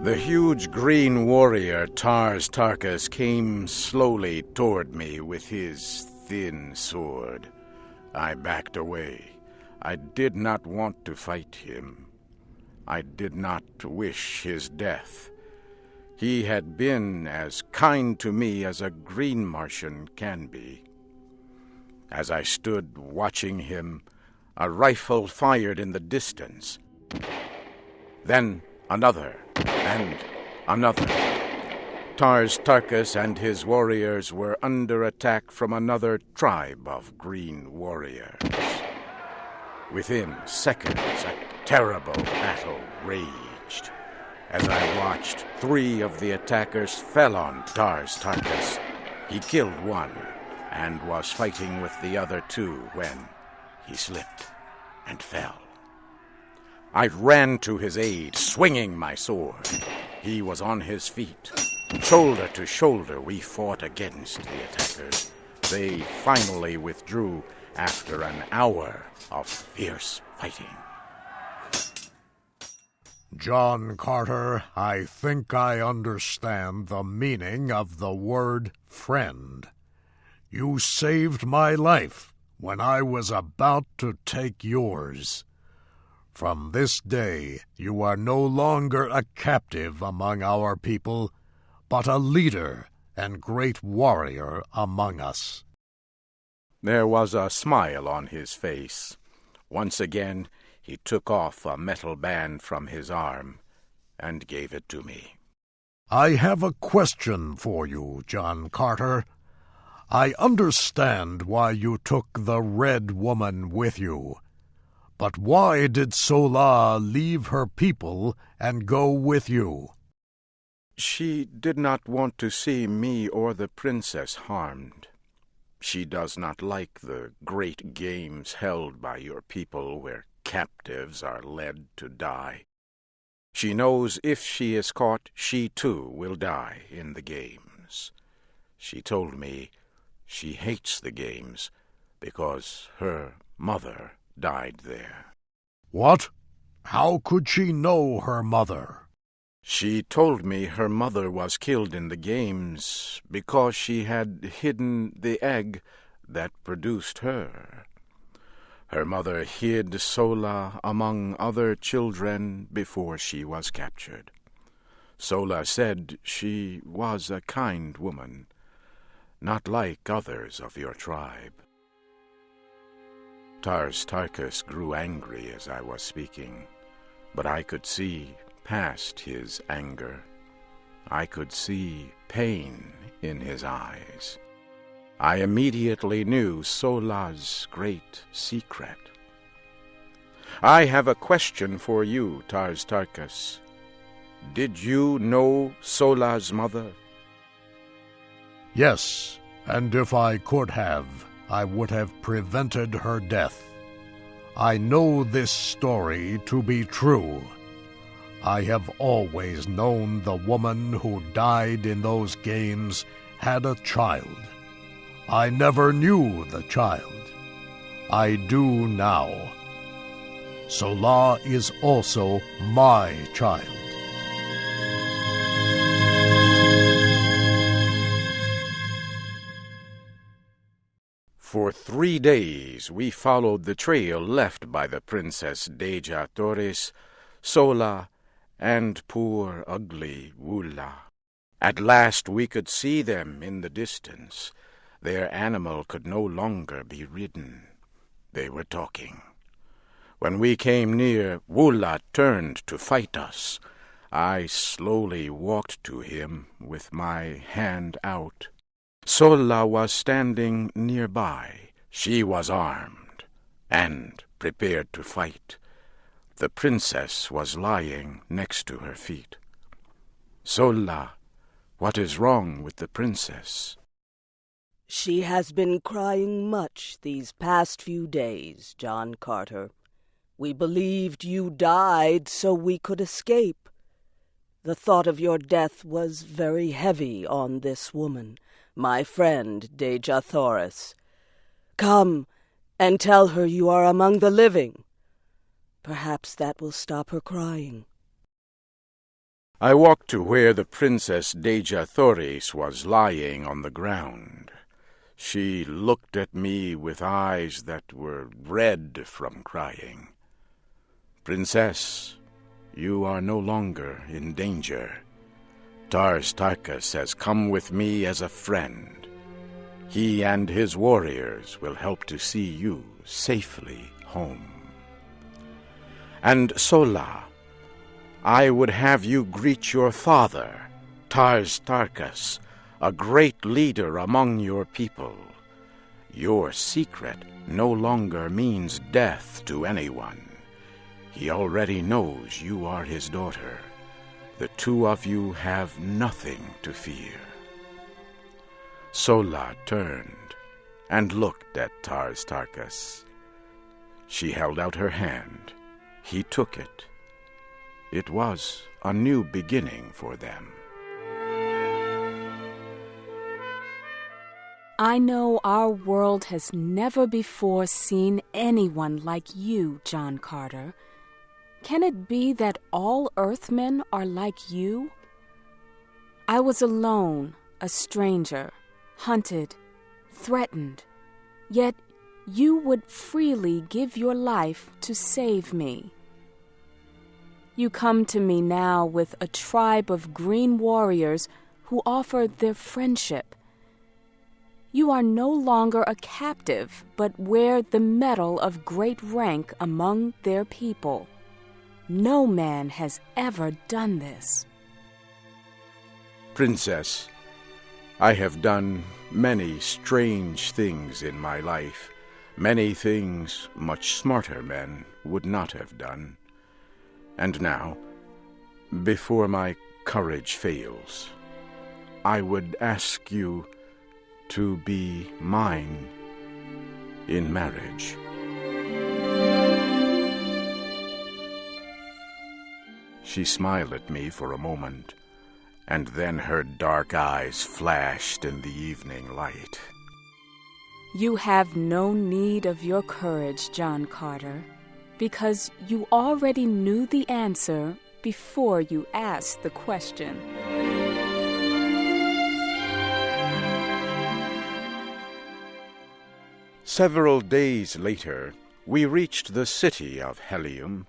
The huge green warrior Dejah Thoris came slowly toward me with his thin sword. I backed away. I did not want to fight him. I did not wish his death. He had been as kind to me as a green Martian can be. As I stood watching him, a rifle fired in the distance. Then another, and another. Dejah Thoris and his warriors were under attack from another tribe of green warriors. Within seconds, a terrible battle raged. As I watched, 3 of the attackers fell on Dejah Thoris. He killed one and was fighting with the other 2 when he slipped and fell. I ran to his aid, swinging my sword. He was on his feet. Shoulder to shoulder, we fought against the attackers. They finally withdrew after an hour of fierce fighting. John Carter, I think I understand the meaning of the word friend. You saved my life when I was about to take yours. From this day, you are no longer a captive among our people, but a leader and great warrior among us. There was a smile on his face. Once again, he took off a metal band from his arm and gave it to me. I have a question for you, John Carter. I understand why you took the Red Woman with you. But why did Sola leave her people and go with you? She did not want to see me or the princess harmed. She does not like the great games held by your people where captives are led to die. She knows if she is caught, she too will die in the games. She told me she hates the games because her mother died there. What? How could she know her mother? She told me her mother was killed in the games because she had hidden the egg that produced her. Her mother hid Sola among other children before she was captured. Sola said she was a kind woman, not like others of your tribe. Dejah Thoris grew angry as I was speaking, but I could see past his anger. I could see pain in his eyes. I immediately knew Sola's great secret. I have a question for you, Dejah Thoris. Did you know Sola's mother? Yes, and if I could have, I would have prevented her death. I know this story to be true. I have always known the woman who died in those games had a child. I never knew the child. I do now. Sola is also my child. For 3 days we followed the trail left by the Princess Dejah Thoris, Sola, and poor ugly Wulla. At last we could see them in the distance. Their animal could no longer be ridden. They were talking. When we came near, Wulla turned to fight us. I slowly walked to him with my hand out. Sola was standing nearby. She was armed and prepared to fight. The princess was lying next to her feet. Sola, what is wrong with the princess? She has been crying much these past few days, John Carter. We believed you died so we could escape. The thought of your death was very heavy on this woman, my friend Dejah Thoris. Come and tell her you are among the living. Perhaps that will stop her crying. I walked to where the Princess Dejah Thoris was lying on the ground. She looked at me with eyes that were red from crying. "Princess, you are no longer in danger. Tarkas has come with me as a friend. He and his warriors will help to see you safely home. And Sola, I would have you greet your father, Tarkas, a great leader among your people. Your secret no longer means death to anyone. He already knows you are his daughter. The two of you have nothing to fear." Sola turned and looked at Tarkas. She held out her hand. He took it. It was a new beginning for them. I know our world has never before seen anyone like you, John Carter. Can it be that all Earthmen are like you? I was alone, a stranger, hunted, threatened, yet you would freely give your life to save me. You come to me now with a tribe of green warriors who offer their friendship. You are no longer a captive, but wear the medal of great rank among their people. No man has ever done this. "Princess, I have done many strange things in my life, many things much smarter men would not have done. And now, before my courage fails, I would ask you to be mine in marriage." She smiled at me for a moment, and then her dark eyes flashed in the evening light. You have no need of your courage, John Carter, because you already knew the answer before you asked the question. Several days later, we reached the city of Helium.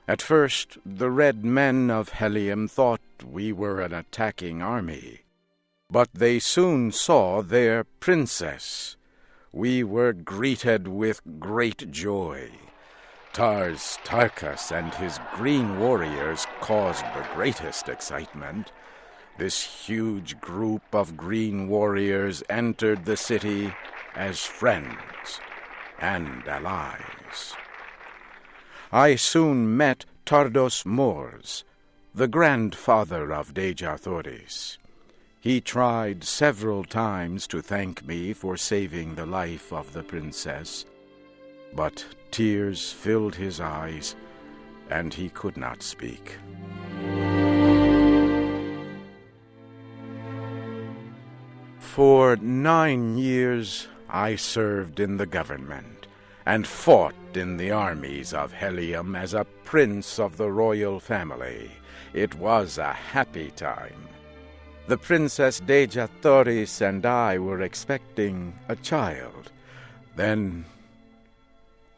At first, the red men of Helium thought we were an attacking army, but they soon saw their princess. We were greeted with great joy. Tarkas and his green warriors caused the greatest excitement. This huge group of green warriors entered the city as friends and allies. I soon met Tardos Mors, the grandfather of Dejah Thoris. He tried several times to thank me for saving the life of the princess, but tears filled his eyes, and he could not speak. For 9 years I served in the government, and fought in the armies of Helium as a prince of the royal family. It was a happy time. The Princess Dejah Thoris and I were expecting a child. Then,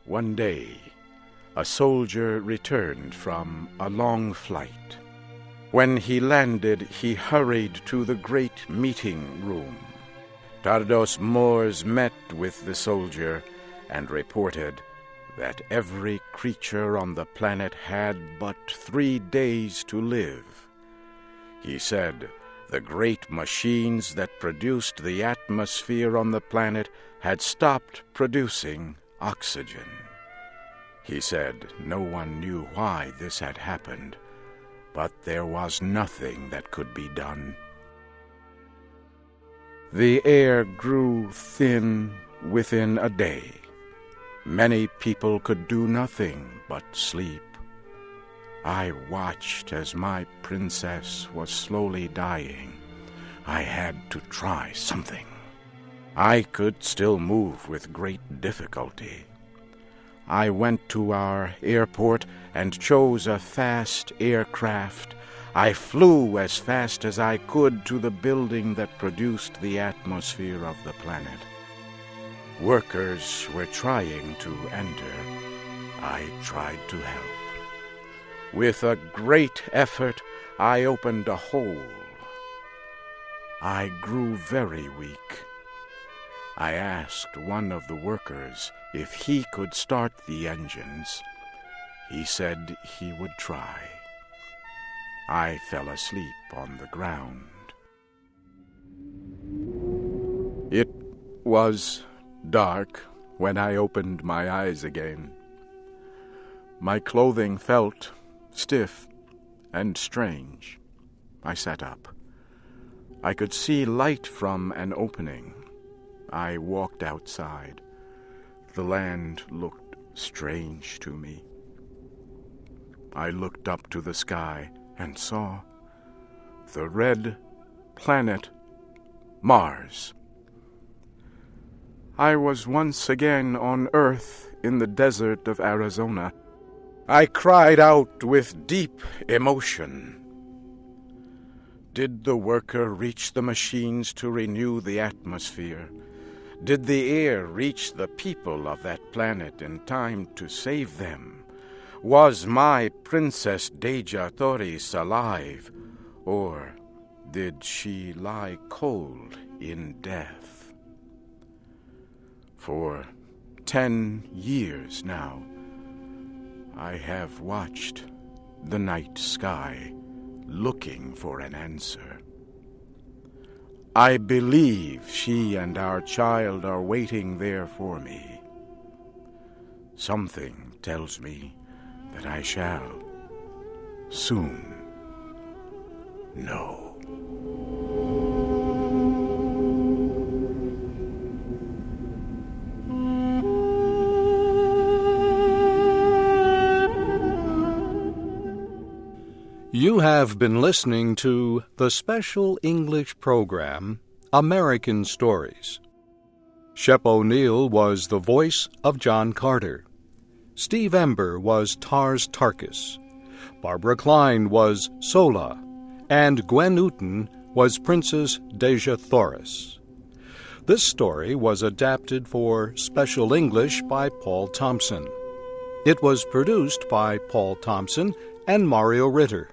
one day, a soldier returned from a long flight. When he landed, he hurried to the great meeting room. Tardos Mors met with the soldier and reported that every creature on the planet had but 3 days to live. He said the great machines that produced the atmosphere on the planet had stopped producing oxygen. He said no one knew why this had happened, but there was nothing that could be done. The air grew thin within a day. Many people could do nothing but sleep. I watched as my princess was slowly dying. I had to try something. I could still move with great difficulty. I went to our airport and chose a fast aircraft. I flew as fast as I could to the building that produced the atmosphere of the planet. Workers were trying to enter. I tried to help. With a great effort, I opened a hole. I grew very weak. I asked one of the workers if he could start the engines. He said he would try. I fell asleep on the ground. It was dark when I opened my eyes again. My clothing felt stiff and strange. I sat up. I could see light from an opening. I walked outside. The land looked strange to me. I looked up to the sky and saw the red planet Mars. I was once again on Earth in the desert of Arizona. I cried out with deep emotion. Did the worker reach the machines to renew the atmosphere? Did the air reach the people of that planet in time to save them? Was my Princess Dejah Thoris alive, or did she lie cold in death? For 10 years now, I have watched the night sky looking for an answer. I believe she and our child are waiting there for me. Something tells me that I shall soon know. You have been listening to the special English program, American Stories. Shep O'Neill was the voice of John Carter. Steve Ember was Tars Tarkas. Barbara Klein was Sola. And Gwen Newton was Princess Dejah Thoris. This story was adapted for Special English by Paul Thompson. It was produced by Paul Thompson and Mario Ritter.